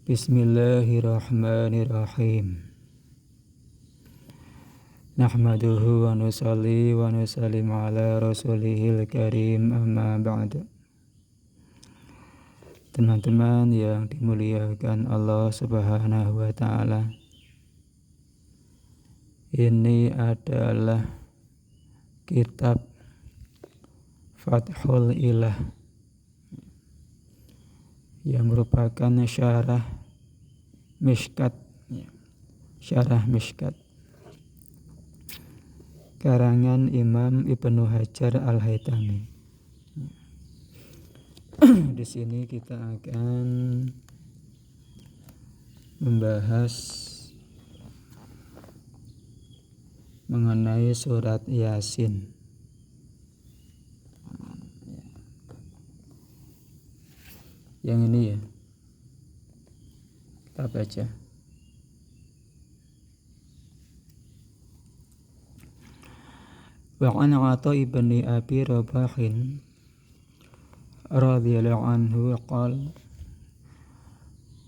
Bismillahirrahmanirrahim. Nahmaduhu wa nusalli wa nusallim ala rasulihil karim, amma ba'du. Teman-teman yang dimuliakan Allah Subhanahu wa ta'ala, ini adalah kitab Fathul Ilah yang merupakan syarah Mishkat, karangan Imam Ibnu Hajar Al-Haytami. Di sini kita akan membahas mengenai surat Yasin. Yang ini ya, kita baca. Wa an Atha ibn Abi Rabah radhiyallahu anhu qala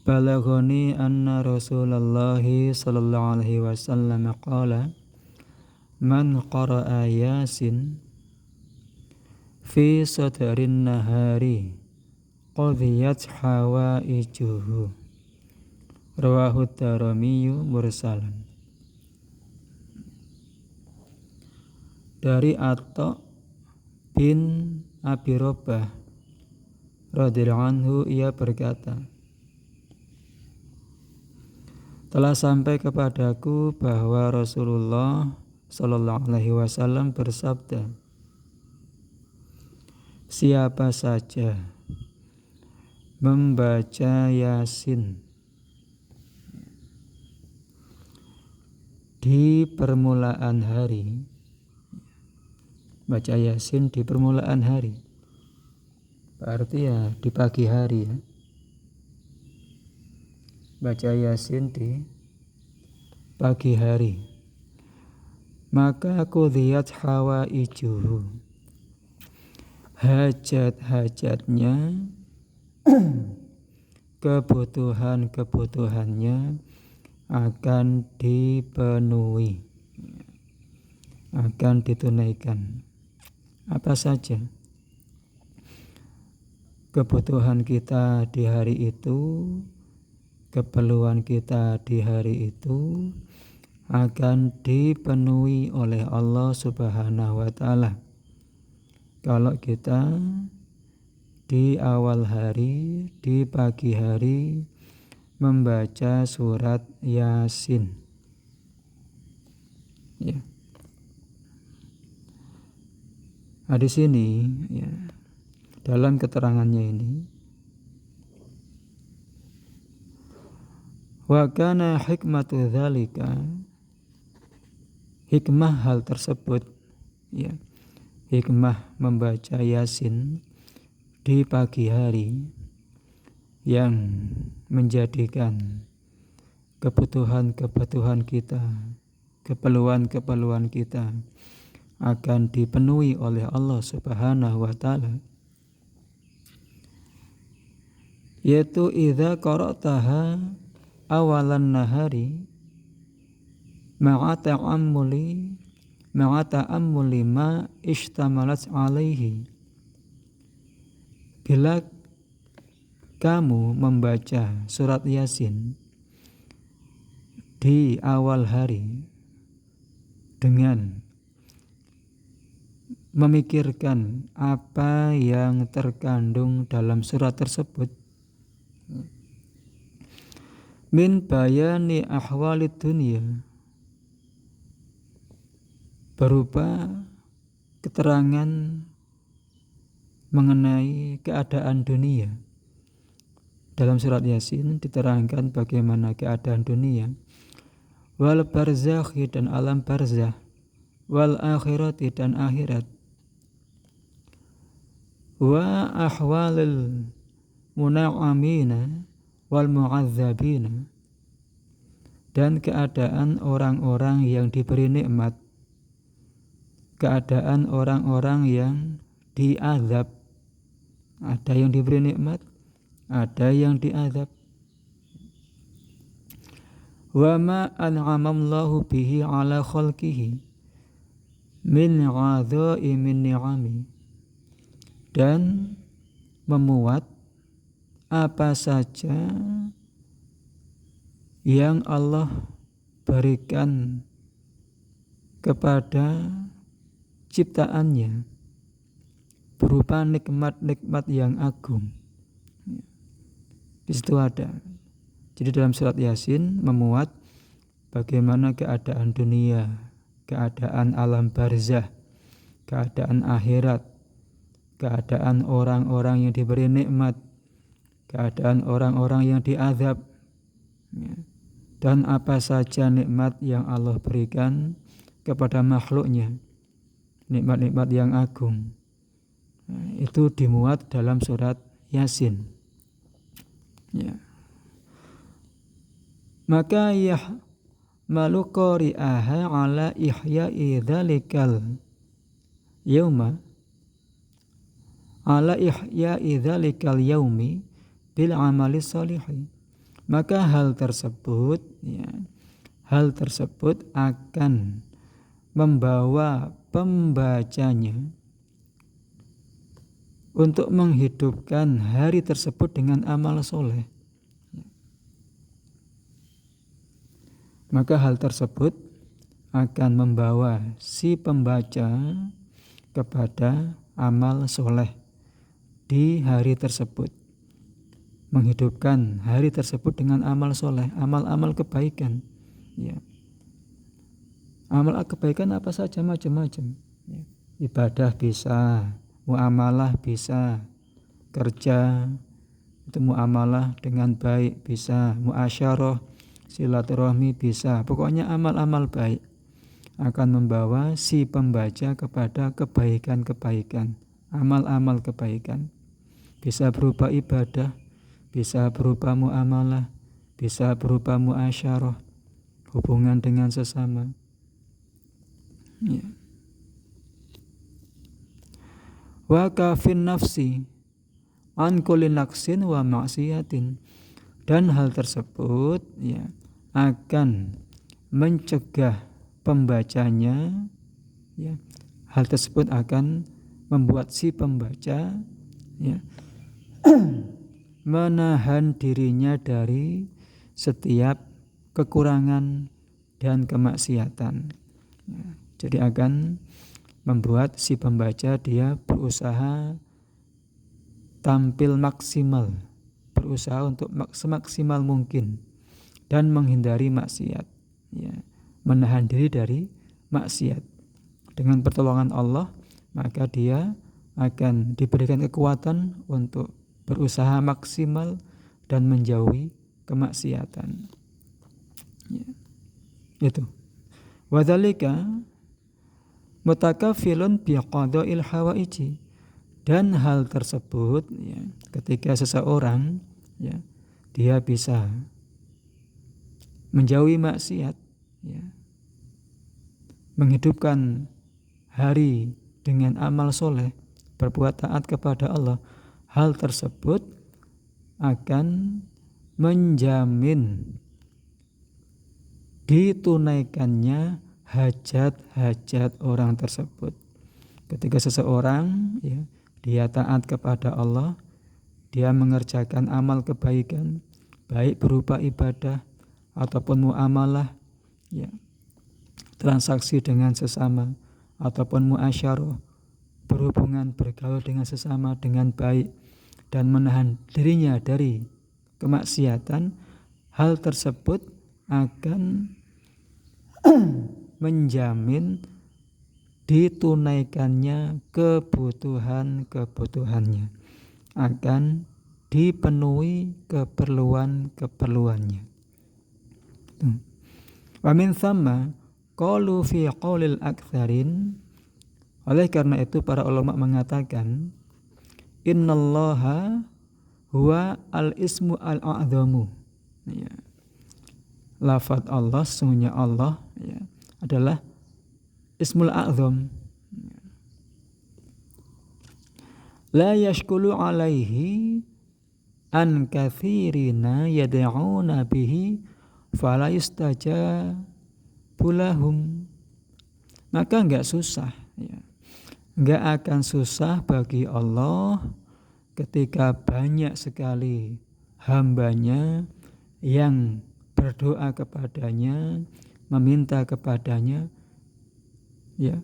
balaghani anna Rasulullah sallallahu alaihi wasallam qala man qara'a Yasin fi sadrin nahari qadhiyat hawaijuhu. Rawahu Darimiyu mursalan. Dari Atha bin Abi Rabah radhiyallahu anhu, ia berkata, telah sampai kepadaku bahwa Rasulullah sallallahu alaihi wasallam bersabda, siapa saja membaca Yasin di permulaan hari, baca Yasin di permulaan hari, berarti ya di pagi hari ya. Baca Yasin di pagi hari, maka qudhiyat hawaijuhu, hajat-hajatnya, kebutuhan-kebutuhannya akan dipenuhi, akan ditunaikan. Apa saja kebutuhan kita di hari itu, keperluan kita di hari itu akan dipenuhi oleh Allah Subhanahu wa ta'ala kalau kita di awal hari, di pagi hari membaca surat Yasin ya. Nah, di sini ya, dalam keterangannya ini, wa kana hikmatu dzalika, hikmah hal tersebut ya, hikmah membaca Yasin di pagi hari yang menjadikan kebutuhan-kebutuhan kita, keperluan-keperluan kita akan dipenuhi oleh Allah Subhanahu wa ta'ala, yaitu idza qara'taha awalan nahari ma'a ta'ammuli ma ishtamalat alaihi. Bila kamu membaca surat Yasin di awal hari dengan memikirkan apa yang terkandung dalam surat tersebut, min bayani ahwalid dunia, berupa keterangan mengenai keadaan dunia. Dalam surat Yasin diterangkan bagaimana keadaan dunia, wal barzakhi dan alam barzakh, wal akhirati dan akhirat, wa ahwalil muna'amina wal mu'adzabina, dan keadaan orang-orang yang diberi nikmat, keadaan orang-orang yang diazab. Ada yang diberi nikmat, ada yang diazab. wa ma an'amallahu bihi ala khalqihi min 'adza'imin ni'ami, dan memuat apa saja yang Allah berikan kepada ciptaannya berupa nikmat-nikmat yang agung. Di situ ada. Jadi dalam surat Yasin memuat bagaimana keadaan dunia, keadaan alam barzah, keadaan akhirat, keadaan orang-orang yang diberi nikmat, keadaan orang-orang yang diazab, dan apa saja nikmat yang Allah berikan kepada makhluknya, nikmat-nikmat yang agung. Itu dimuat dalam surat Yasin. Maka yahmalu qari'aha ala ihya'i dzalikal yauma ala ihya'i dzalikal yaumi bil amali sholihi. Maka hal tersebut akan membawa pembacanya untuk menghidupkan hari tersebut dengan amal soleh. Maka hal tersebut akan membawa si pembaca kepada amal soleh di hari tersebut, menghidupkan hari tersebut dengan amal soleh, amal-amal kebaikan. Amal kebaikan apa saja, macam-macam. Ibadah bisa, muamalah bisa, kerja itu muamalah dengan baik bisa, muasyarah, silaturahmi bisa. Pokoknya amal-amal baik akan membawa si pembaca kepada kebaikan-kebaikan, amal-amal kebaikan. Bisa berupa ibadah, bisa berupa muamalah, bisa berupa muasyarah, hubungan dengan sesama. Wa kafin nafsi an kulli naqsin wa maksiatin, dan hal tersebut akan mencegah pembacanya, hal tersebut akan membuat si pembaca menahan dirinya dari setiap kekurangan dan kemaksiatan. Jadi akan membuat si pembaca dia berusaha tampil maksimal, berusaha untuk semaksimal mungkin dan menghindari maksiat, menahan diri dari maksiat. Dengan pertolongan Allah, maka dia akan diberikan kekuatan untuk berusaha maksimal dan menjauhi kemaksiatan. Itu. Wadzalika mutakafilun biqada'il hawaiji, dan hal tersebut ketika seseorang dia bisa menjauhi maksiat, menghidupkan hari dengan amal soleh, berbuat taat kepada Allah, hal tersebut akan menjamin ditunaikannya hajat-hajat orang tersebut. Ketika seseorang dia taat kepada Allah, dia mengerjakan amal kebaikan, baik berupa ibadah ataupun muamalah, transaksi dengan sesama ataupun muasyarah, berhubungan bergaul dengan sesama dengan baik dan menahan dirinya dari kemaksiatan, hal tersebut akan menjamin ditunaikannya kebutuhan-kebutuhannya, akan dipenuhi keperluan-keperluannya. Wa min thamma qalu fi qaulil aktsarin, oleh karena itu para ulama mengatakan innallaha huwa al-ismu al-a'zamu. Lafaz Allah, sesungguhnya Allah adalah ismul a'zam. La yashkulu alaihi an kathirina yad'una bihi fala yustajabu lahum, maka enggak susah ya. Enggak akan susah bagi Allah ketika banyak sekali hambanya yang berdoa kepadanya, meminta kepadanya, ya,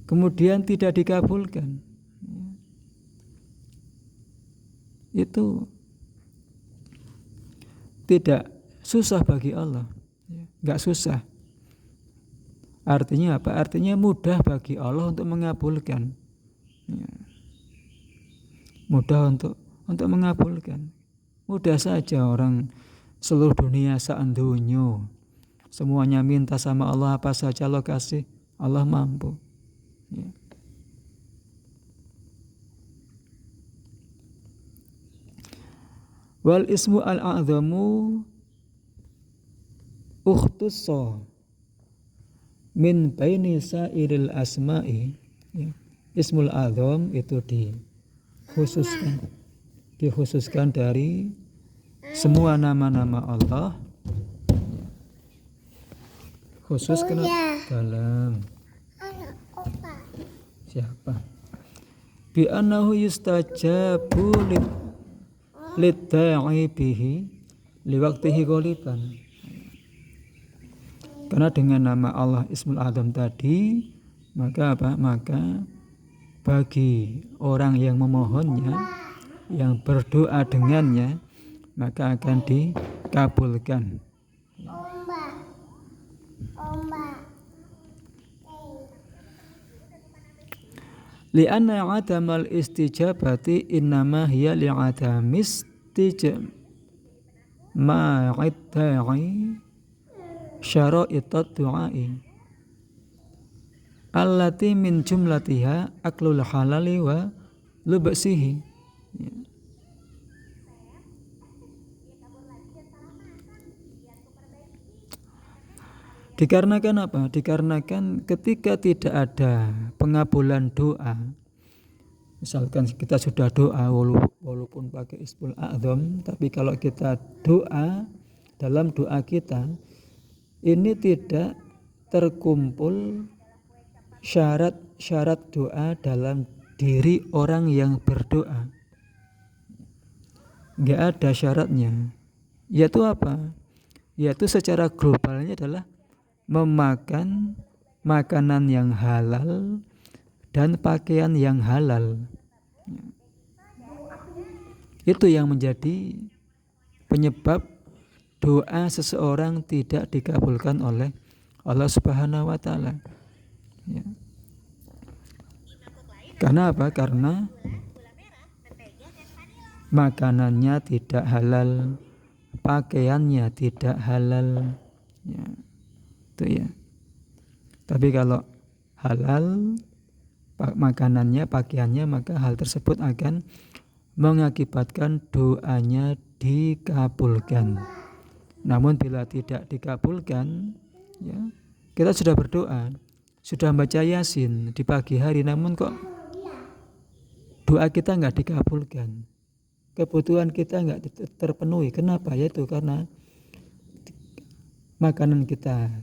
kemudian tidak dikabulkan. Itu tidak susah bagi Allah, enggak susah. Artinya apa? Artinya mudah bagi Allah untuk mengabulkan. Ya. Mudah untuk mengabulkan. Mudah saja orang seluruh dunia saandunyo semuanya minta sama Allah apa saja Allah kasih, Allah mampu. Ya. Wal ismu al-a'zamu ukhtussa min baini sairil asma'i, ya. Ismul azam itu dikhususkan dari semua nama-nama Allah, khusus dalam siapa bi annahu yustajabu lidda'i bihi liwaqtihi ghaliban, karena dengan nama Allah Ismul Azam tadi maka apa? Maka bagi orang yang memohonnya, yang berdoa dengannya, maka akan dikabulkan. Li'anna 'adamal istijabati innama hiya li'adamis ma'idda'i syara'itat du'ai allati min jumlatiha aklul halali wa lubsihi. Dikarenakan apa? Dikarenakan ketika tidak ada pengabulan doa, misalkan kita sudah doa walaupun pakai Ismul A'zam, tapi kalau kita doa, dalam doa kita ini tidak terkumpul syarat-syarat doa dalam diri orang yang berdoa. Enggak ada syaratnya. Yaitu apa? Yaitu secara globalnya adalah memakan makanan yang halal dan pakaian yang halal. Itu yang menjadi penyebab doa seseorang tidak dikabulkan oleh Allah Subhanahu wa taala. Ya. Karena apa? Karena makanannya tidak halal, pakaiannya tidak halal. Ya. Itu ya. Tapi kalau halal makanannya, pakaiannya, maka hal tersebut akan mengakibatkan doanya dikabulkan. Namun bila tidak dikabulkan, ya, kita sudah berdoa, sudah baca Yasin di pagi hari, namun kok doa kita enggak dikabulkan, kebutuhan kita enggak terpenuhi. Kenapa? Yaitu karena makanan kita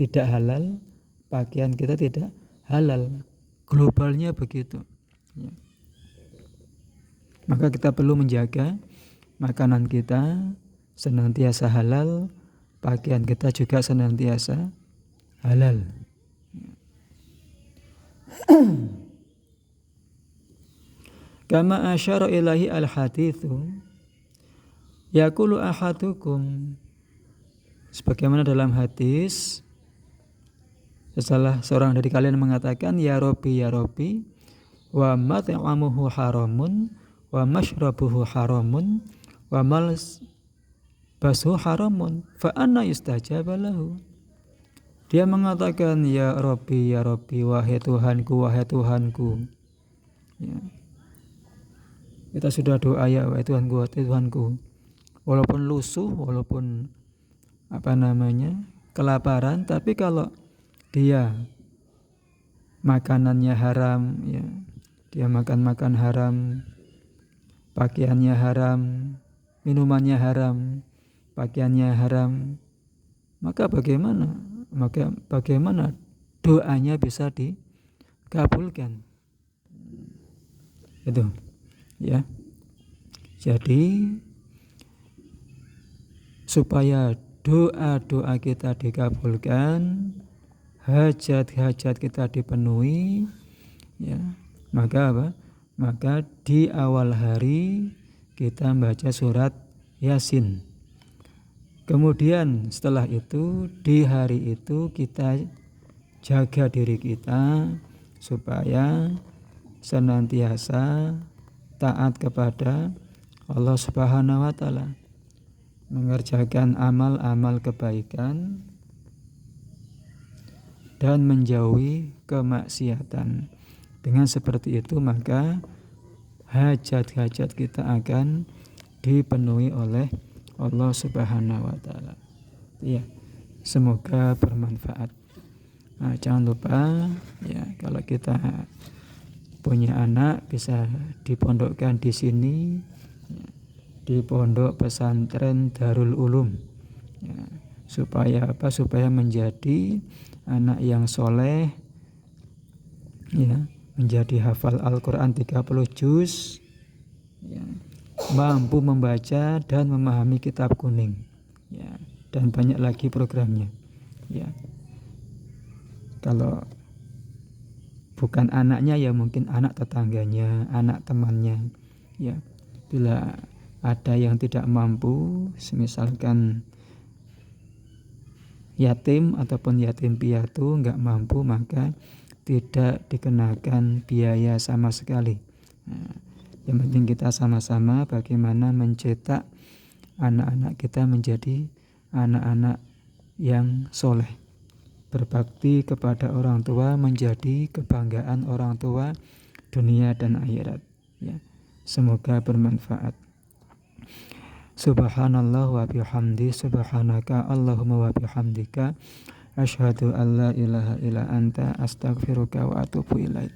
tidak halal, pakaian kita tidak halal. Globalnya begitu. Ya. Maka kita perlu menjaga makanan kita senantiasa halal, pakaian kita juga senantiasa halal. Kama asyara ilahi al-hadithu yaqulu ahadukum, sebagaimana dalam hadis setelah seorang dari kalian mengatakan ya Rabbi wa mat'amuhu haramun wa mashrabuhu haramun wa malbasuhu haramun fa anna yustajaba lahu. Dia mengatakan ya Rabbi wahai Tuhanku. Ya. Kita sudah doa ya wahai Tuhanku. Walaupun lusuh, walaupun kelaparan, tapi kalau dia makanannya haram, ya, dia makan haram, pakaiannya haram, minumannya haram, pakaiannya haram, maka bagaimana doanya bisa dikabulkan? Itu ya. Jadi supaya doa-doa kita dikabulkan, hajat-hajat kita dipenuhi, ya, maka di awal hari kita baca surat Yasin. Kemudian setelah itu di hari itu kita jaga diri kita supaya senantiasa taat kepada Allah Subhanahu wa taala, mengerjakan amal-amal kebaikan dan menjauhi kemaksiatan. Dengan seperti itu maka hajat-hajat kita akan dipenuhi oleh Allah Subhanahu wa taala. Ya, semoga bermanfaat. Nah, jangan lupa ya, kalau kita punya anak bisa dipondokkan di sini ya, di Pondok Pesantren Darul Ulum ya, supaya menjadi anak yang soleh ya, menjadi hafal Al-Quran 30 juz ya, mampu membaca dan memahami kitab kuning ya, dan banyak lagi programnya ya. Kalau bukan anaknya ya mungkin anak tetangganya, anak temannya ya. Bila ada yang tidak mampu, misalkan yatim ataupun yatim piatu nggak mampu, maka tidak dikenakan biaya sama sekali. Nah, yang penting kita sama-sama bagaimana mencetak anak-anak kita menjadi anak-anak yang soleh, berbakti kepada orang tua, menjadi kebanggaan orang tua dunia dan akhirat ya. Semoga bermanfaat. Subhanallah wa bihamdi, subhanaka Allahumma wa bihamdika, asyhadu an la ilaha illa anta, astaghfiruka wa atubu ilaik.